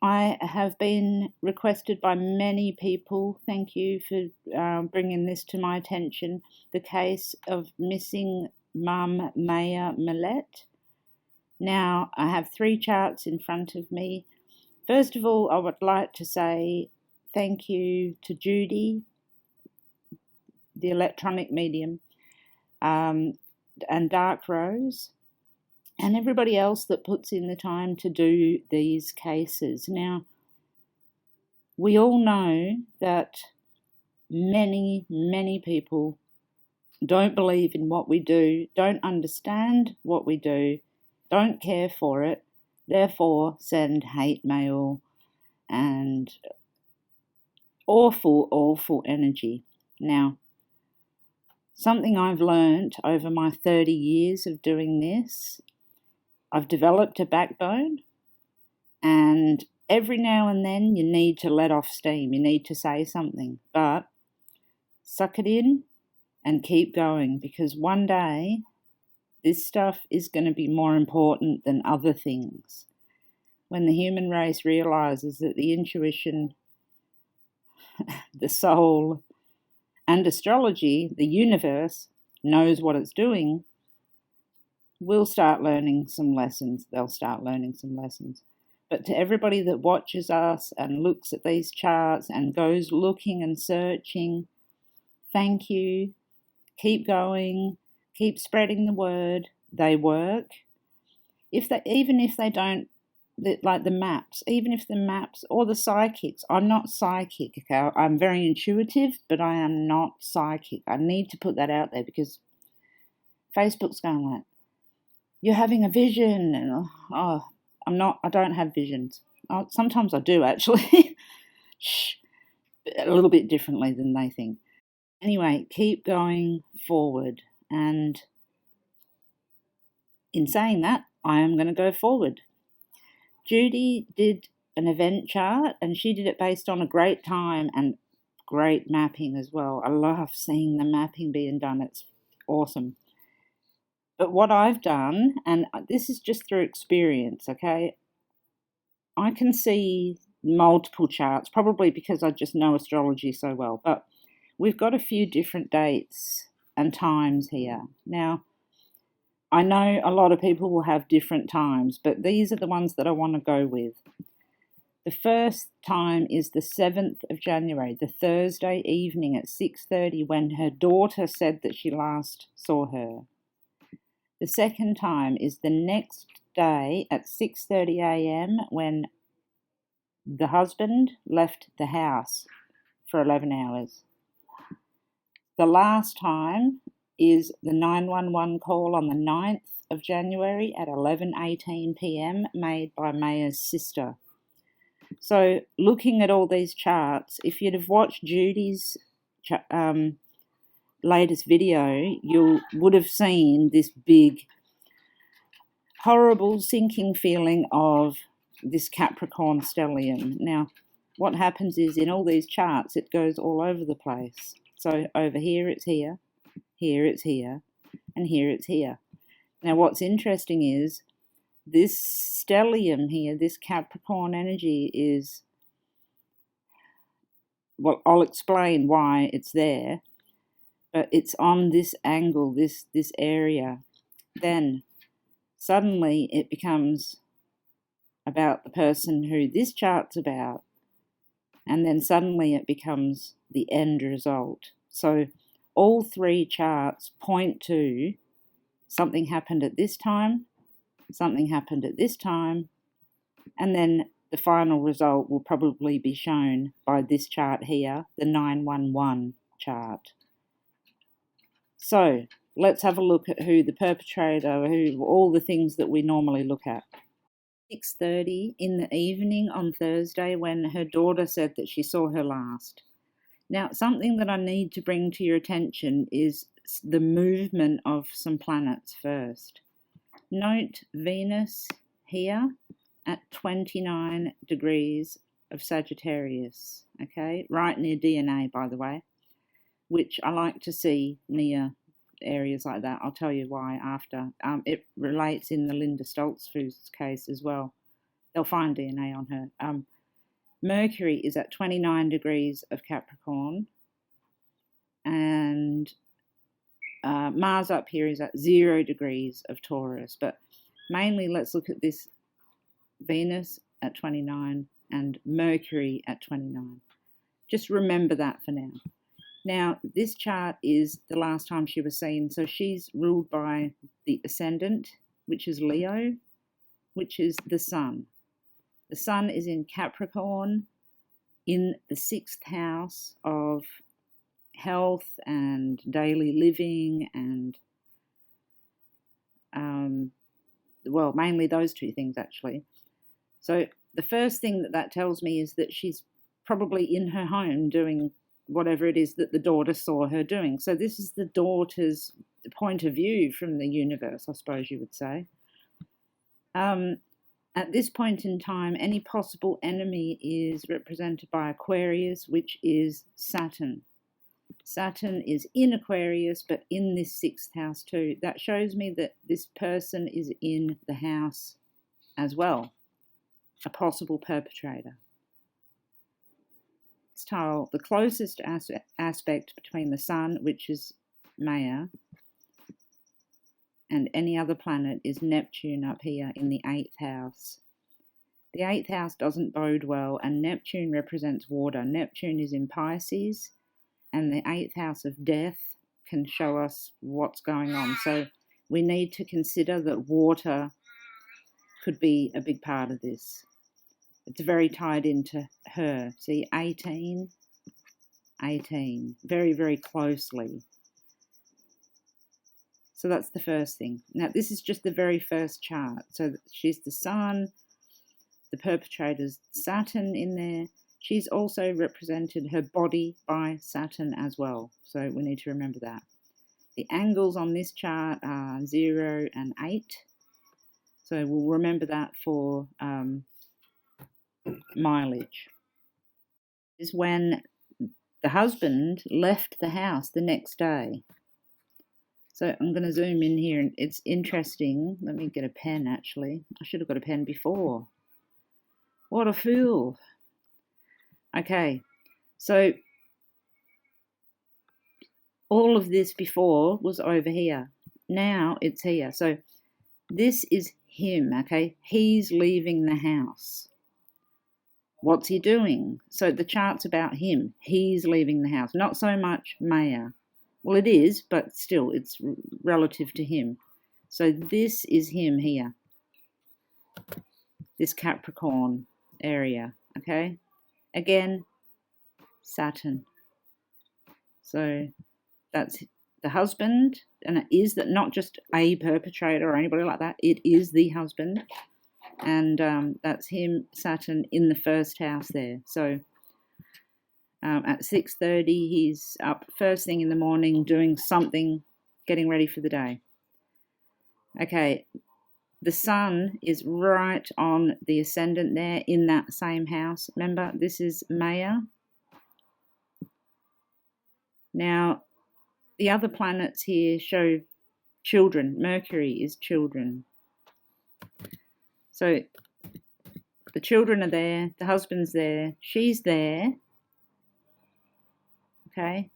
I have been requested by many people, thank you for bringing this to my attention, the case of missing mum Maya Millette. Now, I have 3 charts in front of me. First of all, I would like to say thank you to Judy, the electronic medium, and Dark Rose, and everybody else that puts in the time to do these cases. Now, we all know that many, many people don't believe in what we do, don't understand what we do, don't care for it, therefore send hate mail and awful, awful energy. Now, something I've learned over my 30 years of doing this, I've developed a backbone, and every now and then you need to let off steam, you need to say something, but suck it in and keep going, because one day this stuff is going to be more important than other things. When the human race realizes that the intuition, the soul, and astrology, the universe, knows what it's doing, we'll start learning some lessons. They'll start learning some lessons. But to everybody that watches us and looks at these charts and goes looking and searching, thank you. Keep going. Keep spreading the word. They work. Even if they don't, like the maps, even if the maps or the psychics, I'm not psychic, okay? I'm very intuitive, but I am not psychic. I need to put that out there, because Facebook's going like, you're having a vision, and I don't have visions. Sometimes I do, actually. A little bit differently than they think. Anyway, keep going forward, and in saying that, I am going to go forward. Judy did an event chart, and she did it based on a great time and great mapping as well. I love seeing the mapping being done. It's awesome. But what I've done, and this is just through experience, okay, I can see multiple charts, probably because I just know astrology so well, but we've got a few different dates and times here. Now, I know a lot of people will have different times, but these are the ones that I want to go with. The first time is the 7th of January, the Thursday evening at 6:30, when her daughter said that she last saw her. The second time is the next day at 6:30 a.m. when the husband left the house for 11 hours. The last time is the 911 call on the 9th of January at 11:18 p.m. made by Maya's sister. So looking at all these charts, if you'd have watched Judy's latest video, you would have seen this big, horrible sinking feeling of this Capricorn stellium. Now, what happens is in all these charts, it goes all over the place. So over here it's here it's here, and here it's here. Now, what's interesting is this stellium here, this Capricorn energy is, well, I'll explain why it's there, but it's on this angle, this area. Then suddenly it becomes about the person who this chart's about, and then suddenly it becomes the end result. So all 3 charts point to something happened at this time, something happened at this time, and then the final result will probably be shown by this chart here, the 911 chart. So let's have a look at who the perpetrator, who all the things that we normally look at. 6:30 in the evening on Thursday, when her daughter said that she saw her last. Now, something that I need to bring to your attention is the movement of some planets first. Note Venus here at 29 degrees of Sagittarius, okay, right near DNA, by the way, which I like to see near areas like that. I'll tell you why after. It relates in the Linda Stoltzfus case as well. they'll find DNA on her. Mercury is at 29 degrees of Capricorn, and Mars up here is at 0 degrees of Taurus. But mainly, let's look at this Venus at 29 and Mercury at 29. Just remember that for now. Now, this chart is the last time she was seen. So she's ruled by the ascendant, which is Leo, which is the sun. The sun is in Capricorn in the 6th house of health and daily living and, well, mainly those two things, actually. So the first thing that tells me is that she's probably in her home doing whatever it is that the daughter saw her doing. So this is the daughter's point of view from the universe, I suppose you would say. At this point in time, any possible enemy is represented by Aquarius, which is Saturn. Saturn is in Aquarius, but in this 6th house too. That shows me that this person is in the house as well, a possible perpetrator. Tile, the closest aspect between the sun, which is Maya, and any other planet is Neptune up here in the 8th house. The 8th house doesn't bode well, and Neptune represents water. Neptune is in Pisces, and the 8th house of death can show us what's going on. So we need to consider that water could be a big part of this. It's very tied into her. See, 18, very, very closely. So that's the first thing. Now, this is just the very first chart. So she's the sun, the perpetrator's Saturn in there. She's also represented her body by Saturn as well. So we need to remember that. The angles on this chart are 0 and 8. So we'll remember that for mileage. Is when the husband left the house the next day. So I'm going to zoom in here, and it's interesting. Let me get a pen, actually. I should have got a pen before. What a fool. Okay, so all of this before was over here. Now it's here. So this is him, okay? He's leaving the house. What's he doing? So the chart's about him. He's leaving the house. Not so much Maya. Well, it is, but still, it's relative to him. So this is him here. This Capricorn area, okay? Again, Saturn. So that's the husband, and it is that not just a perpetrator or anybody like that. It is the husband. And that's him, Saturn, in the 1st house there. So at 6:30, he's up first thing in the morning doing something, getting ready for the day. Okay, the sun is right on the ascendant there in that same house. Remember, this is Maya. Now, the other planets here show children. Mercury is children. So the children are there, the husband's there, she's there. Okay.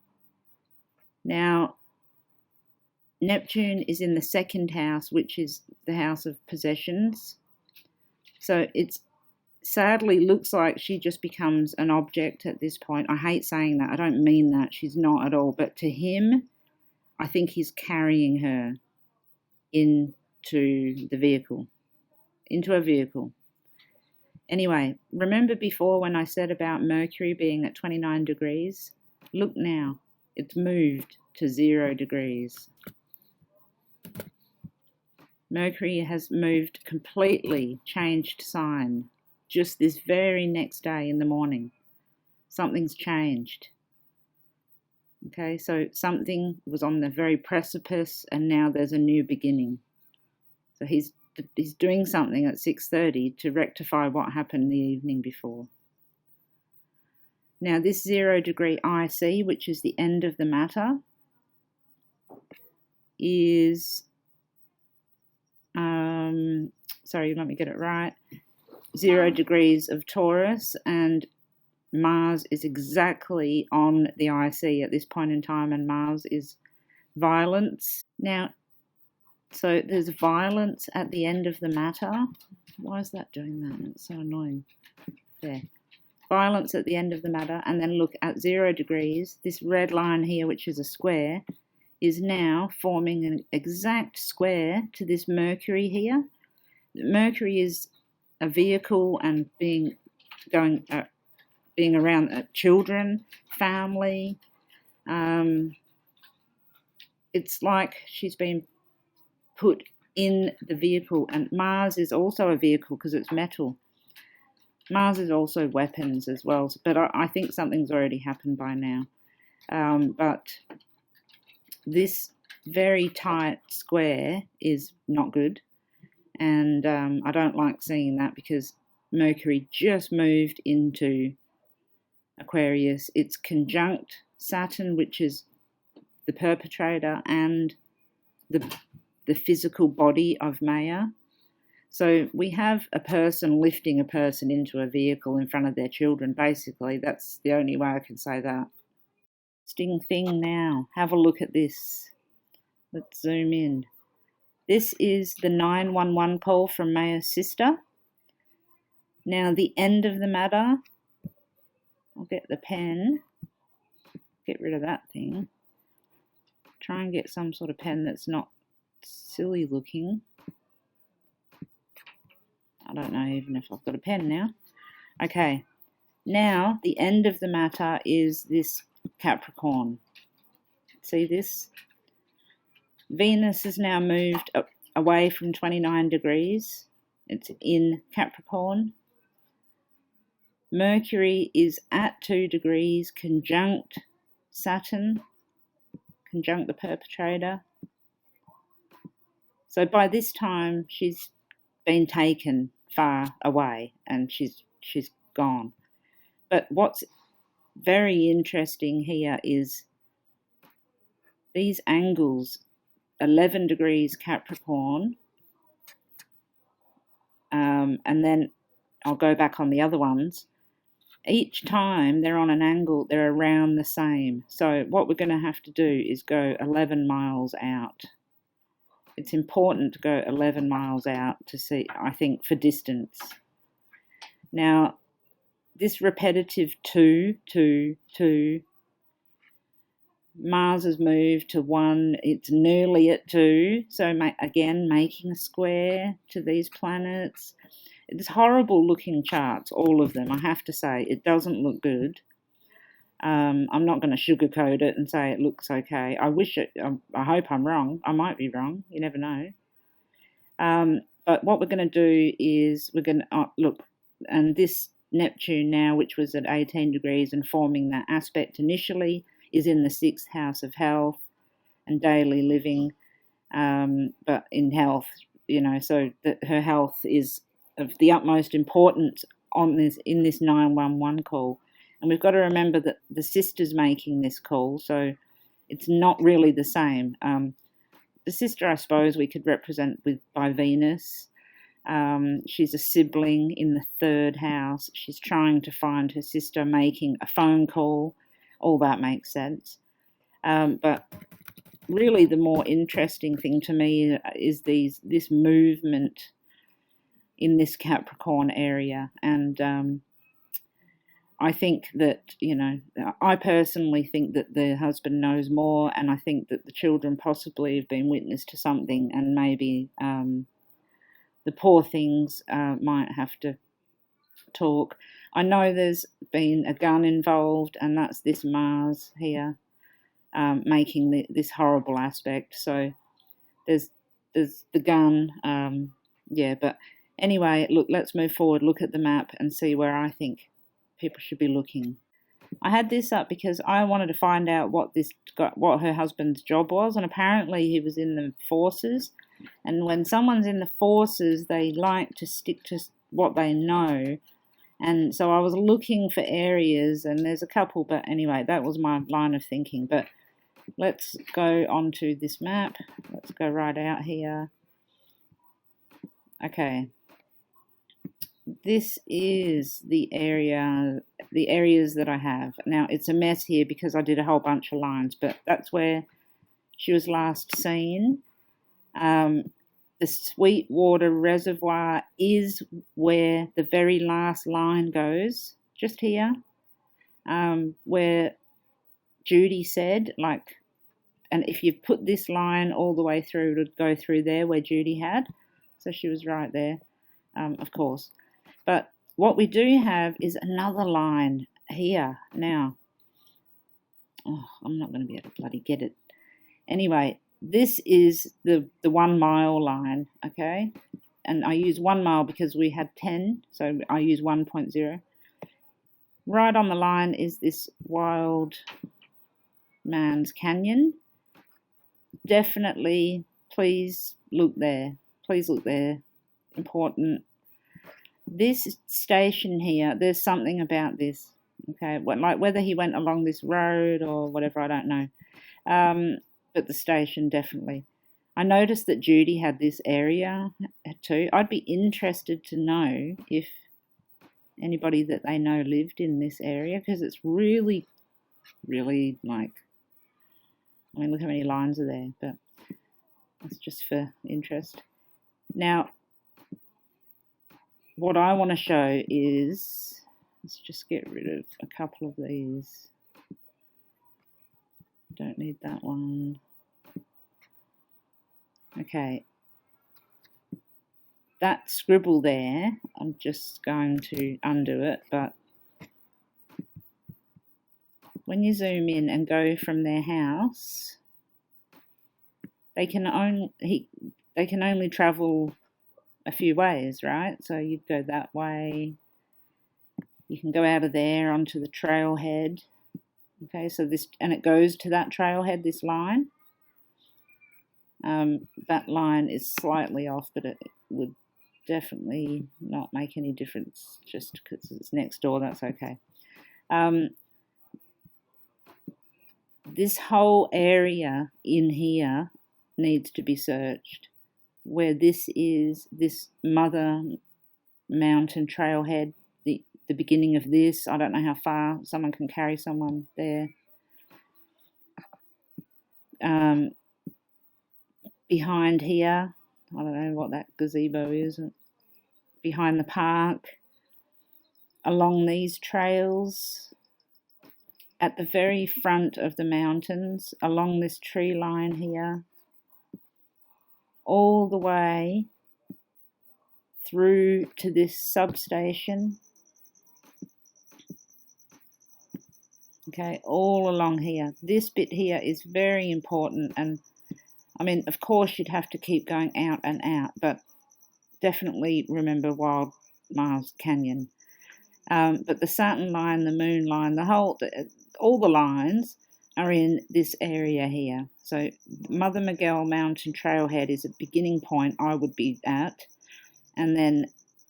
Now, Neptune is in the 2nd house, which is the house of possessions. So it's sadly looks like she just becomes an object at this point. I hate saying that. I don't mean that. She's not at all. But to him, I think he's carrying her into the vehicle, into a vehicle. Anyway, remember before when I said about Mercury being at 29 degrees? Look now, it's moved to 0 degrees. Mercury has moved completely, changed sign, just this very next day in the morning. Something's changed. Okay, so something was on the very precipice, and now there's a new beginning. So he's doing something at 6:30 to rectify what happened the evening before. Now this 0 degree IC, which is the end of the matter, is, sorry, let me get it right. 0 degrees of Taurus, and Mars is exactly on the IC at this point in time, and Mars is violence. Now, so there's violence at the end of the matter. Why is that doing that? It's so annoying. There. Violence at the end of the matter, and then look at 0 degrees. This red line here, which is a square, is now forming an exact square to this Mercury here. Mercury is a vehicle and being around children, family. It's like she's been put in the vehicle, and Mars is also a vehicle because it's metal. Mars is also weapons as well, but I think something's already happened by now. But this very tight square is not good, and I don't like seeing that because Mercury just moved into Aquarius. It's conjunct Saturn, which is the perpetrator and the physical body of Maya. So we have a person lifting a person into a vehicle in front of their children, basically. That's the only way I can say that. Interesting thing now. Have a look at this. Let's zoom in. This is the 911 call from Maya's sister. Now the end of the matter, I'll get the pen, get rid of that thing. Try and get some sort of pen that's not silly looking. I don't know even if I've got a pen now. Okay, now the end of the matter is this Capricorn. See this? Venus has now moved away from 29 degrees. It's in Capricorn. Mercury is at 2 degrees, conjunct Saturn, conjunct the perpetrator. So by this time, she's been taken far away and she's gone. But what's very interesting here is these angles, 11 degrees Capricorn, and then I'll go back on the other ones. Each time they're on an angle, they're around the same. So what we're going to have to do is go 11 miles out. It's important to go 11 miles out to see, I think, for distance. Now, this repetitive 2, 2, 2, Mars has moved to 1. It's nearly at 2. So, again, making a square to these planets. It's horrible looking charts, all of them, I have to say. It doesn't look good. I'm not going to sugarcoat it and say it looks okay. I hope I'm wrong. I might be wrong. You never know. But what we're going to do is we're going to look, and this Neptune now, which was at 18 degrees and forming that aspect initially, is in the 6th house of health and daily living. But in health, so that her health is of the utmost importance in this 911 call. And we've got to remember that the sister's making this call, so it's not really the same. The sister, I suppose, we could represent by Venus. She's a sibling in the 3rd house. She's trying to find her sister, making a phone call. All that makes sense. But really the more interesting thing to me is this movement in this Capricorn area. And I think that, I personally think that the husband knows more, and I think that the children possibly have been witness to something, and maybe the poor things might have to talk. I know there's been a gun involved, and that's this Mars here making this horrible aspect. So there's the gun, but anyway, look, let's move forward, look at the map and see where I think people should be looking. I had this up because I wanted to find out what her husband's job was, and apparently he was in the forces. And when someone's in the forces, they like to stick to what they know. And so I was looking for areas, and there's a couple, but anyway, that was my line of thinking. But let's go onto this map. Let's go right out here. Okay. this is the areas that I have. Now, it's a mess here because I did a whole bunch of lines, but that's where she was last seen. The Sweetwater Reservoir is where the very last line goes, just here, where Judy said, like, and if you put this line all the way through, it would go through there where Judy had. So she was right there, of course. But what we do have is another line here now. Oh, I'm not going to be able to bloody get it. Anyway, this is the 1 mile line, okay? And I use 1 mile because we had 10, so I use 1.0. Right on the line is this Wild Man's Canyon. Definitely, please look there. Please look there. Important. This station here, there's something about this, okay? Like whether he went along this road or whatever, I don't know. But the station, definitely. I noticed that Judy had this area too. I'd be interested to know if anybody that they know lived in this area, because it's really, really like, I mean, look how many lines are there, but it's just for interest. Now, what I want to show is, let's just get rid of a couple of these. Don't need that one. Okay. That scribble there, I'm just going to undo it, but when you zoom in and go from their house, they can only travel a few ways, right? So you'd go that way. You can go out of there onto the trailhead. Okay, so this, and it goes to that trailhead, this line. That line is slightly off, but it would definitely not make any difference just because it's next door, that's okay. This whole area in here needs to be searched. Where this is, this Mother Mountain trailhead, the beginning of this, I don't know how far someone can carry someone there. Behind here, I don't know what that gazebo is, behind the park, along these trails, at the very front of the mountains, along this tree line here, all the way through to this substation. Okay, all along here. This bit here is very important, and I mean, of course you'd have to keep going out and out, but definitely remember Wild Man's Canyon. But the Saturn line, the Moon line, all the lines are in this area here. So Mother Miguel Mountain Trailhead is a beginning point I would be at, and then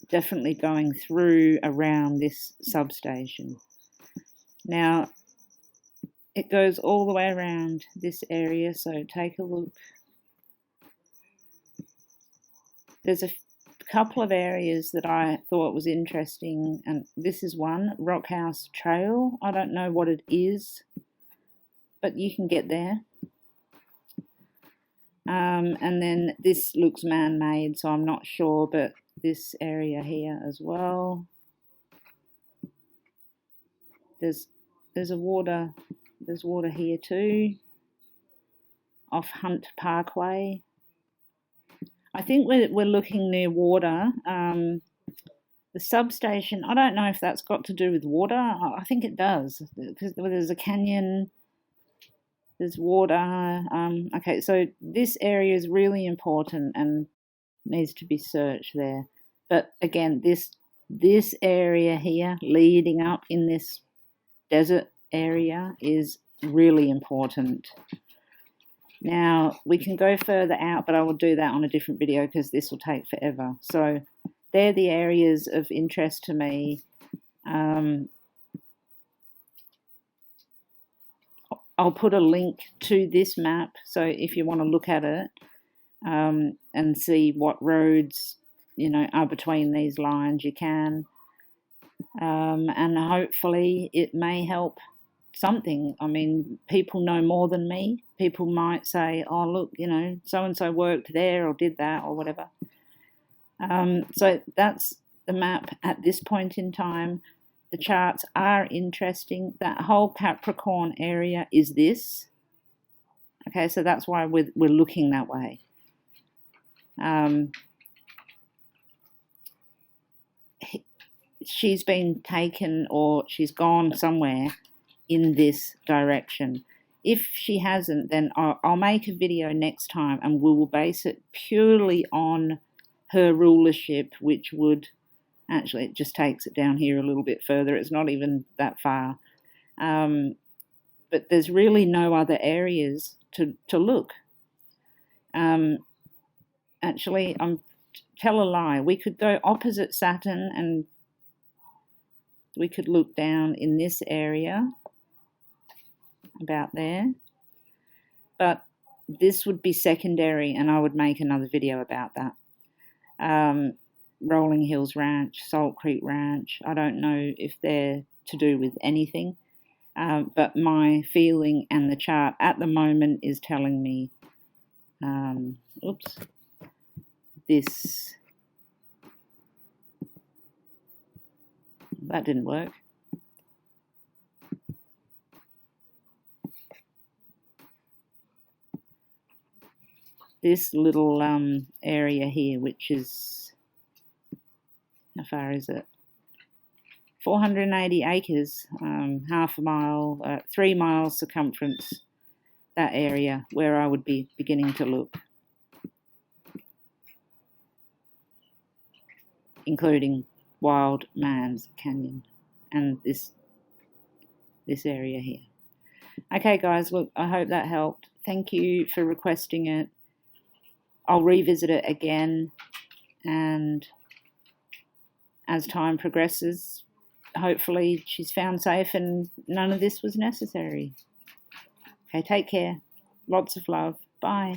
definitely going through around this substation. Now, it goes all the way around this area, so take a look. There's a couple of areas that I thought was interesting, and this is one, Rockhouse Trail. I don't know what it is, but you can get there. And then this looks man-made, so I'm not sure, but this area here as well. There's water here too, off Hunt Parkway. I think we're looking near water. The substation, I don't know if that's got to do with water. I think it does, because there's a canyon, there's water. Okay, so this area is really important and needs to be searched there. But again, this area here, leading up in this desert area, is really important. Now, we can go further out, but I will do that on a different video because this will take forever. So they're the areas of interest to me. I'll put a link to this map, so if you want to look at it and see what roads are between these lines, you can. And hopefully it may help something. I mean, people know more than me. People might say, oh, look, so-and-so worked there or did that or whatever. So that's the map at this point in time. The charts are interesting. That whole Capricorn area is this. Okay, so that's why we're looking that way. She's been taken, or she's gone somewhere in this direction. If she hasn't, then I'll make a video next time and we will base it purely on her rulership, which would actually, it just takes it down here a little bit further. It's not even that far. But there's really no other areas to look. Actually, tell a lie. We could go opposite Saturn and we could look down in this area, about there. But this would be secondary, and I would make another video about that. Rolling Hills Ranch, Salt Creek Ranch, I don't know if they're to do with anything, but my feeling and the chart at the moment is telling me, that didn't work. This little area here, which is, how far is it? 480 acres, half a mile, 3 miles circumference, that area where I would be beginning to look, including Wild Man's Canyon and this area here. Okay, guys, look, I hope that helped. Thank you for requesting it. I'll revisit it again, and as time progresses, hopefully she's found safe and none of this was necessary. Okay, take care. Lots of love. Bye.